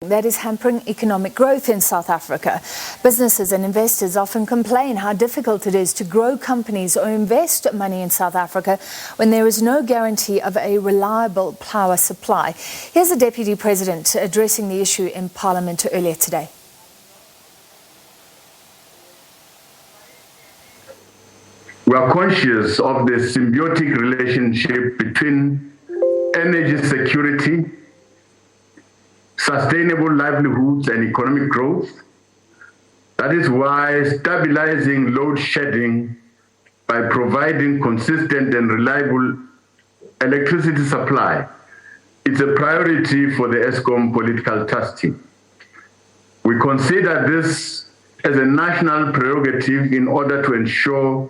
that is hampering economic growth in South Africa. Businesses and investors often complain how difficult it is to grow companies or invest money in South Africa when there is no guarantee of a reliable power supply. Here's the Deputy President addressing the issue in Parliament earlier today. We are conscious of the symbiotic relationship between energy security, sustainable livelihoods and economic growth. That is why stabilizing load shedding by providing consistent and reliable electricity supply is a priority for the Eskom political task team. We consider this as a national prerogative in order to ensure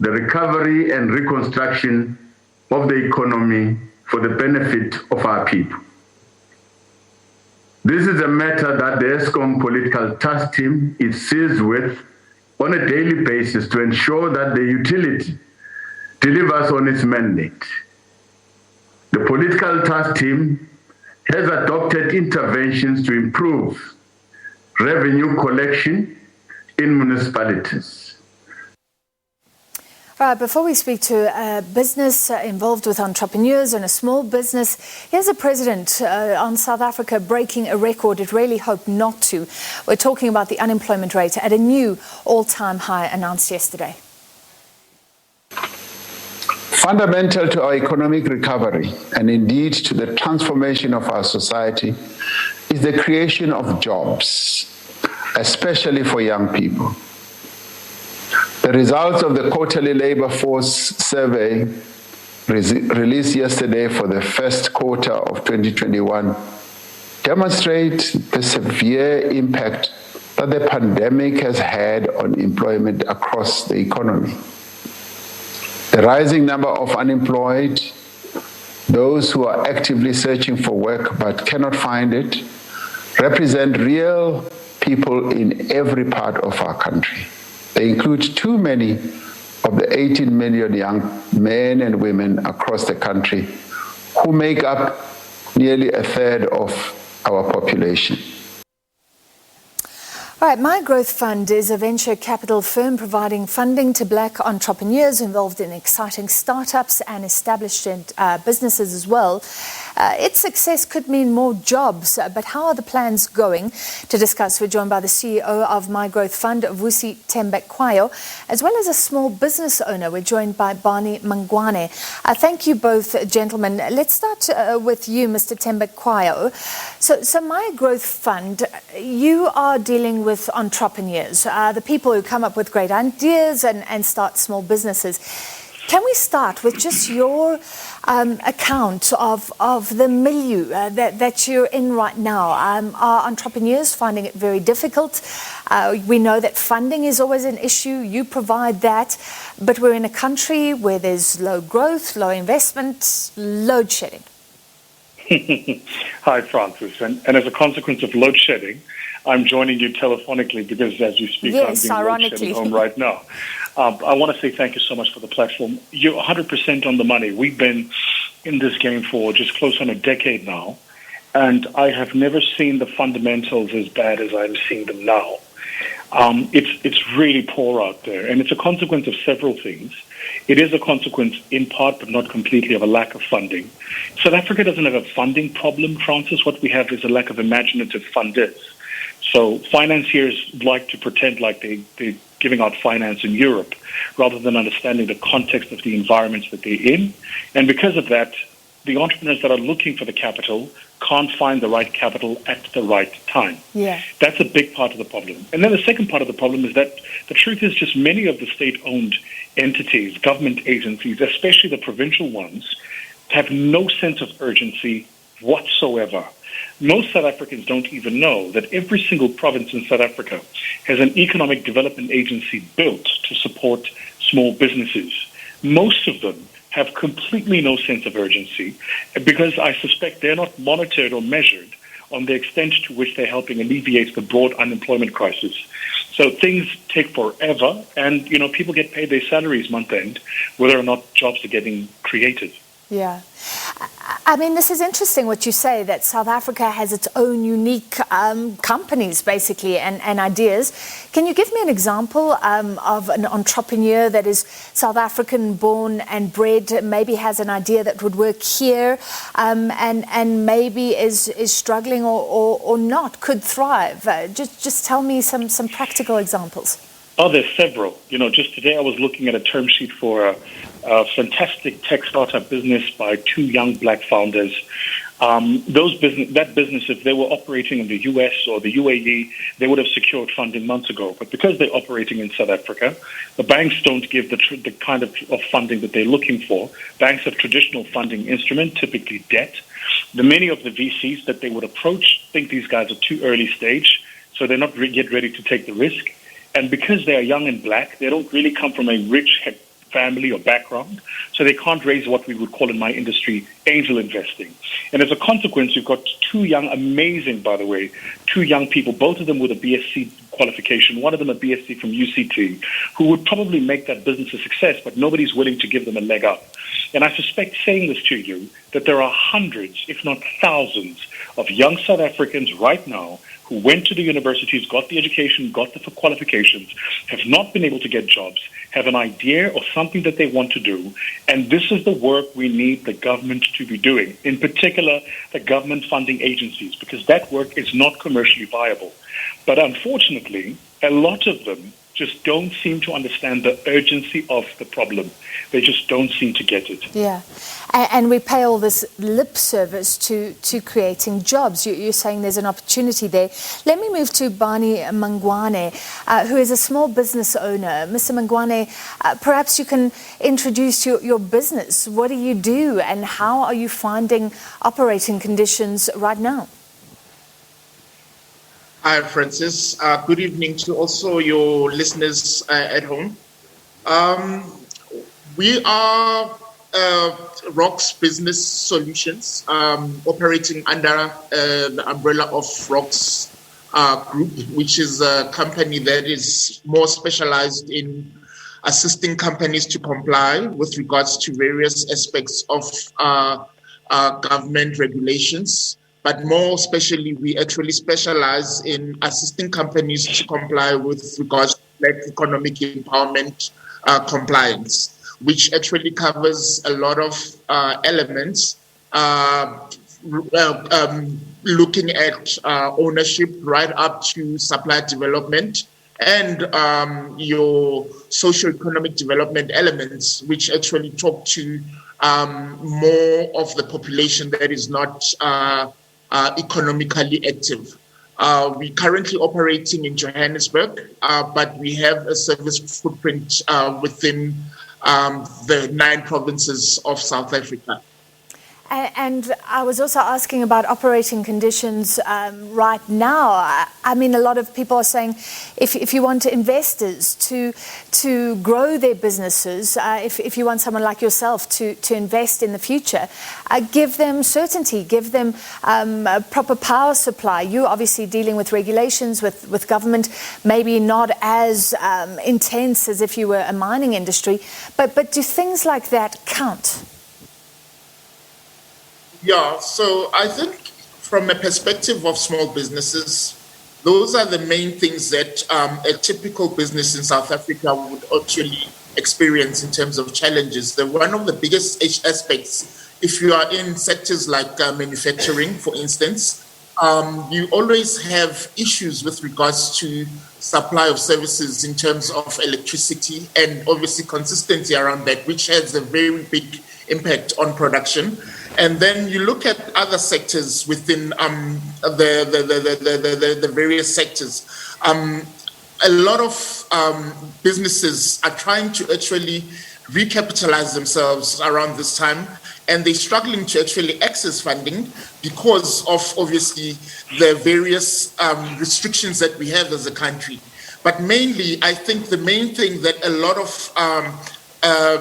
the recovery and reconstruction of the economy for the benefit of our people. This is a matter that the Eskom political task team is seized with on a daily basis to ensure that the utility delivers on its mandate. The political task team has adopted interventions to improve revenue collection in municipalities. All right, before we speak to a business involved with entrepreneurs and a small business, here's the president on South Africa breaking a record it really hoped not to. We're talking about the unemployment rate at a new all-time high announced yesterday. Fundamental to our economic recovery and indeed to the transformation of our society is the creation of jobs, especially for young people. The results of the quarterly labor force survey released yesterday for the first quarter of 2021 demonstrate the severe impact that the pandemic has had on employment across the economy. The rising number of unemployed, those who are actively searching for work but cannot find it, represent real people in every part of our country. They include too many of the 18 million young men and women across the country who make up nearly a third of our population. All right, MyGrowthFund is a venture capital firm providing funding to black entrepreneurs involved in exciting startups and established businesses as well. Its success could mean more jobs, but how are the plans going? To discuss, we're joined by the CEO of MyGrowthFund Vusi Thembekwayo, as well as a small business owner. We're joined by Barney Mangwane. Thank you both, gentlemen. Let's start with you, Mr. Thembekwayo. So MyGrowthFund, you are dealing with entrepreneurs, the people who come up with great ideas and start small businesses. Can we start with just your account of the milieu that you're in right now? Are entrepreneurs finding it very difficult? We know that funding is always an issue. You provide that. But we're in a country where there's low growth, low investment, load shedding. Hi, Francis. And as a consequence of load shedding, I'm joining you telephonically because as you speak, yes, I'm being load shedding home right now. I want to say thank you so much for the platform. You're 100% on the money. We've been in this game for just close on a decade now, and I have never seen the fundamentals as bad as I'm seeing them now. It's really poor out there, and it's a consequence of several things. It is a consequence, in part, but not completely, of a lack of funding. South Africa doesn't have a funding problem, Francis. What we have is a lack of imaginative funders. So financiers like to pretend like they're giving out finance in Europe rather than understanding the context of the environments that they're in. And because of that, the entrepreneurs that are looking for the capital can't find the right capital at the right time. Yeah. That's a big part of the problem. And then the second part of the problem is that the truth is just many of the state-owned entities, government agencies, especially the provincial ones, have no sense of urgency whatsoever. Most South Africans don't even know that every single province in South Africa has an economic development agency built to support small businesses. Most of them have completely no sense of urgency because I suspect they're not monitored or measured on the extent to which they're helping alleviate the broad unemployment crisis. So things take forever and, people get paid their salaries month end, whether or not jobs are getting created. Yeah. I mean, this is interesting what you say, that South Africa has its own unique companies, basically, and ideas. Can you give me an example of an entrepreneur that is South African born and bred, maybe has an idea that would work here, and maybe is struggling or not, could thrive? Just tell me some practical examples. Oh, there's several. Just today I was looking at a term sheet for a fantastic tech startup business by two young black founders. That business, if they were operating in the US or the UAE, they would have secured funding months ago. But because they're operating in South Africa, the banks don't give the kind of funding that they're looking for. Banks have traditional funding instrument, typically debt. Many of the VCs that they would approach think these guys are too early stage, so they're not yet ready to take the risk. And because they are young and black, they don't really come from a rich family or background, so they can't raise what we would call in my industry angel investing. And as a consequence, you've got two young, amazing, by the way, two young people, both of them with a BSc qualification, one of them a BSc from UCT, who would probably make that business a success, but nobody's willing to give them a leg up. And I suspect, saying this to you, that there are hundreds, if not thousands, of young South Africans right now who went to the universities, got the education, got the qualifications, have not been able to get jobs, have an idea or something that they want to do. And this is the work we need the government to be doing, in particular the government funding agencies, because that work is not commercially viable. But unfortunately, a lot of them just don't seem to understand the urgency of the problem. They just don't seem to get it. Yeah. And we pay all this lip service to creating jobs. You're saying there's an opportunity there. Let me move to Barney Mangwane, who is a small business owner. Mr. Mangwane, perhaps you can introduce your business. What do you do, and how are you finding operating conditions right now? Hi, Francis. Good evening to also your listeners at home. We are ROCS Business Solutions, operating under the umbrella of ROCS Group, which is a company that is more specialized in assisting companies to comply with regards to various aspects of government regulations. But more especially, we actually specialize in assisting companies to comply with regards to Black economic empowerment compliance, which actually covers a lot of elements, looking at ownership right up to supply development and your socio-economic development elements, which actually talk to more of the population that is not economically active. We're currently operating in Johannesburg, but we have a service footprint within the 9 provinces of South Africa. And I was also asking about operating conditions right now. I mean, a lot of people are saying if you want investors to grow their businesses, if you want someone like yourself to invest in the future, give them certainty, give them a proper power supply. You're obviously dealing with regulations, with government, maybe not as intense as if you were a mining industry, but do things like that count? Yeah, so I think from a perspective of small businesses, those are the main things that a typical business in South Africa would actually experience in terms of challenges. One of the biggest aspects, if you are in sectors like manufacturing, for instance, you always have issues with regards to supply of services in terms of electricity and obviously consistency around that, which has a very big impact on production. And then you look at other sectors within the various sectors. A lot of businesses are trying to actually recapitalize themselves around this time, and they're struggling to actually access funding because of obviously the various restrictions that we have as a country. But mainly, I think the main thing that a lot of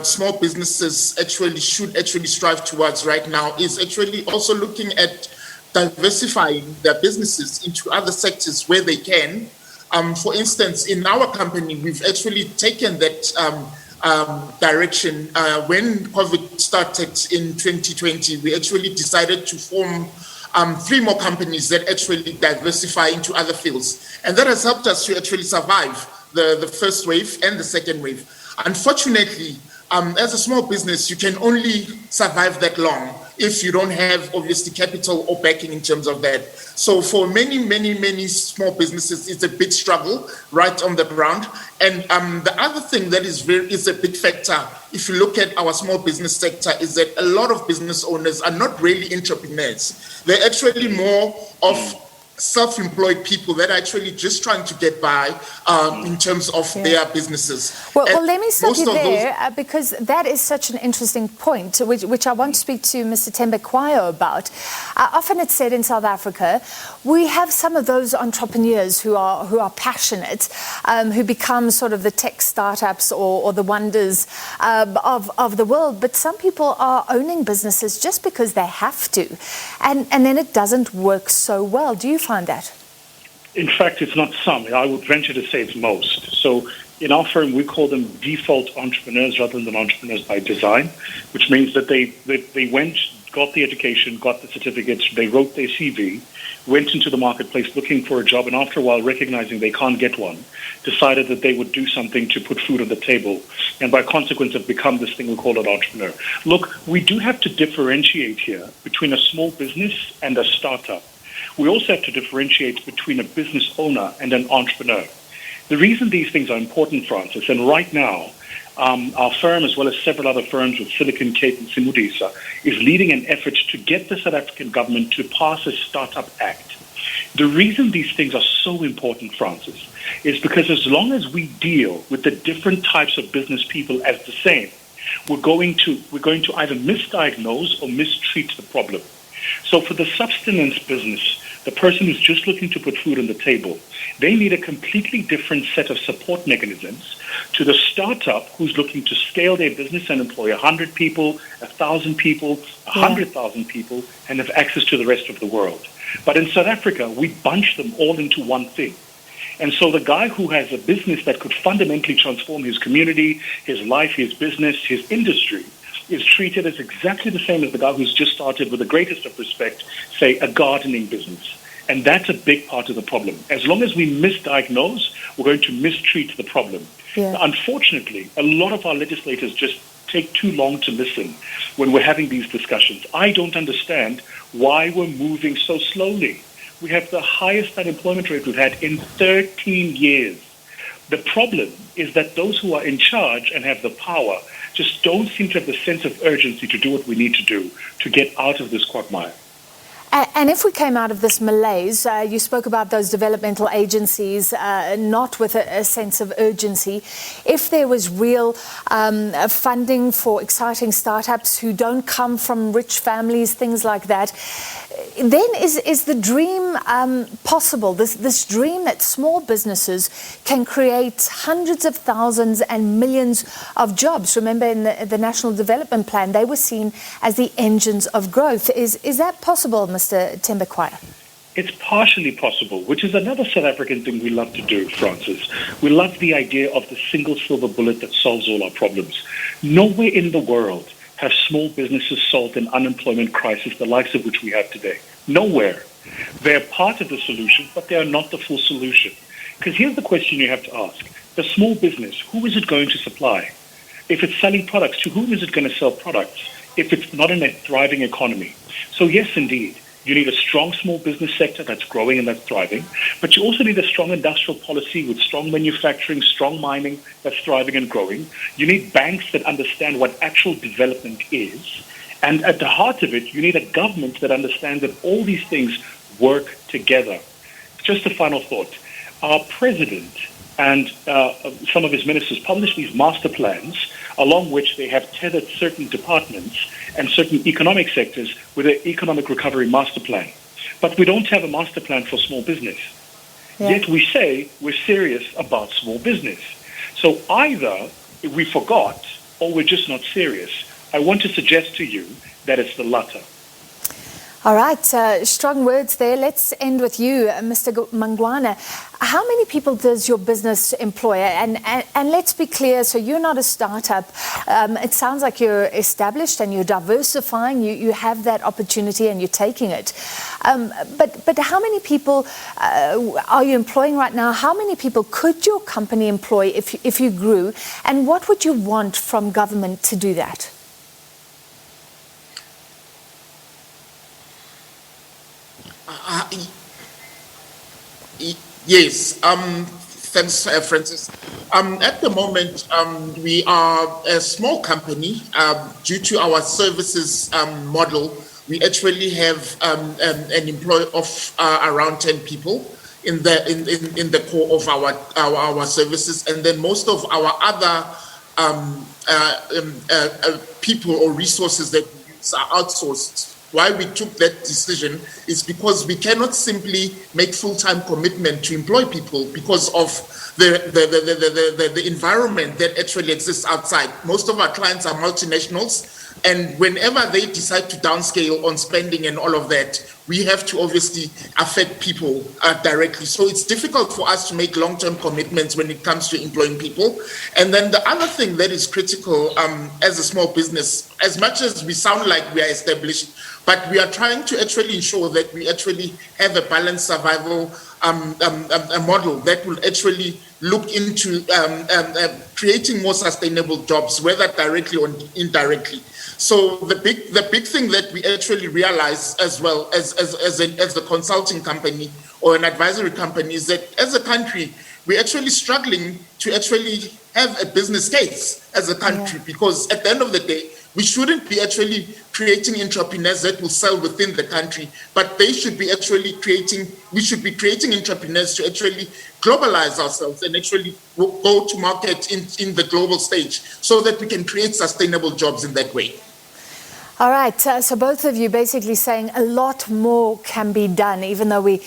small businesses should strive towards right now is actually also looking at diversifying their businesses into other sectors where they can. For instance, in our company, we've actually taken that direction. When COVID started in 2020, we actually decided to form 3 more companies that actually diversify into other fields. And that has helped us to actually survive the first wave and the second wave. Unfortunately, as a small business, you can only survive that long if you don't have, obviously, capital or backing in terms of that. So for many small businesses, it's a big struggle right on the ground. And the other thing that is a big factor, if you look at our small business sector, is that a lot of business owners are not really entrepreneurs. They're actually more of self-employed people that are actually just trying to get by in terms of their businesses. Well, let me stop you there because that is such an interesting point, which I want to speak to Mr. Thembekwayo about. Often it's said in South Africa, we have some of those entrepreneurs who are passionate, who become sort of the tech startups or the wonders of the world. But some people are owning businesses just because they have to, and then it doesn't work so well. Do you find that? In fact, it's not some. I would venture to say it's most. So in our firm, we call them default entrepreneurs rather than entrepreneurs by design, which means that they went, got the education, got the certificates, they wrote their CV, went into the marketplace looking for a job, and after a while, recognizing they can't get one, decided that they would do something to put food on the table, and by consequence have become this thing we call an entrepreneur. Look, we do have to differentiate here between a small business and a startup. We also have to differentiate between a business owner and an entrepreneur. The reason these things are important, Francis, and right now, our firm, as well as several other firms with Silicon Cape and Simudisa, is leading an effort to get the South African government to pass a Startup Act. The reason these things are so important, Francis, is because as long as we deal with the different types of business people as the same, we're going to either misdiagnose or mistreat the problem. So for the subsistence business, the person who's just looking to put food on the table, they need a completely different set of support mechanisms to the startup who's looking to scale their business and employ 100 people, 1,000 people, 100,000 people, and have access to the rest of the world. But in South Africa, we bunch them all into one thing. And so the guy who has a business that could fundamentally transform his community, his life, his business, his industry, is treated as exactly the same as the guy who's just started, with the greatest of respect, say, a gardening business. And that's a big part of the problem. As long as we misdiagnose, we're going to mistreat the problem. Yeah. Unfortunately, a lot of our legislators just take too long to listen when we're having these discussions. I don't understand why we're moving so slowly. We have the highest unemployment rate we've had in 13 years. The problem is that those who are in charge and have the power just don't seem to have the sense of urgency to do what we need to do to get out of this quagmire. And if we came out of this malaise, you spoke about those developmental agencies not with a sense of urgency. If there was real funding for exciting startups who don't come from rich families, things like that, then is the dream possible? This dream that small businesses can create hundreds of thousands and millions of jobs. Remember, in the National Development Plan, they were seen as the engines of growth. Is that possible, Mr. Thembekwayo? It's partially possible, which is another South African thing we love to do, Francis. We love the idea of the single silver bullet that solves all our problems. Nowhere in the world have small businesses solved an unemployment crisis the likes of which we have today. Nowhere. They're part of the solution, but they are not the full solution. Because here's the question you have to ask. The small business, who is it going to supply? If it's selling products, to whom is it going to sell products if it's not in a thriving economy? So yes, indeed, you need a strong small business sector that's growing and that's thriving, but you also need a strong industrial policy with strong manufacturing, strong mining that's thriving and growing. You need banks that understand what actual development is. And at the heart of it, you need a government that understands that all these things work together. Just a final thought. Our president and some of his ministers publish these master plans, along which they have tethered certain departments and certain economic sectors with an economic recovery master plan. But we don't have a master plan for small business. Yeah. Yet we say we're serious about small business. So either we forgot or we're just not serious. I want to suggest to you that it's the latter. All right, strong words there. Let's end with you, Mr. Mangwane. How many people does your business employ? And let's be clear, so you're not a startup. It sounds like you're established and you're diversifying. You have that opportunity and you're taking it. But how many people are you employing right now? How many people could your company employ if you grew? And what would you want from government to do that? Yes. Thanks, Francis. At the moment, we are a small company. Due to our services model, we actually have an employee of around 10 people in the core of our services, and then most of our other people or resources that we use are outsourced. Why we took that decision is because we cannot simply make full-time commitment to employ people because of the environment that actually exists outside. Most of our clients are multinationals, and whenever they decide to downscale on spending and all of that, we have to obviously affect people directly. So it's difficult for us to make long-term commitments when it comes to employing people. And then the other thing that is critical as a small business, as much as we sound like we are established, but we are trying to actually ensure that we actually have a balanced survival a model that will actually look into creating more sustainable jobs, whether directly or indirectly. So the big thing that we actually realize as well as the consulting company or an advisory company is that as a country, we're actually struggling to actually have a business case as a country, because at the end of the day, we shouldn't be actually creating entrepreneurs that will sell within the country, but we should be creating entrepreneurs to actually globalize ourselves and actually go to market in the global stage so that we can create sustainable jobs in that way. All right, so both of you basically saying a lot more can be done, even though we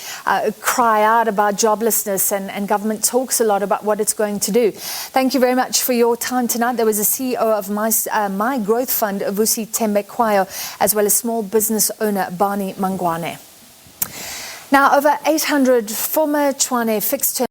cry out about joblessness and government talks a lot about what it's going to do. Thank you very much for your time tonight. There was the CEO of MyGrowthFund Vusi Thembekwayo, as well as small business owner Barney Mangwane. Now, over 800 former Tshwane fixed-term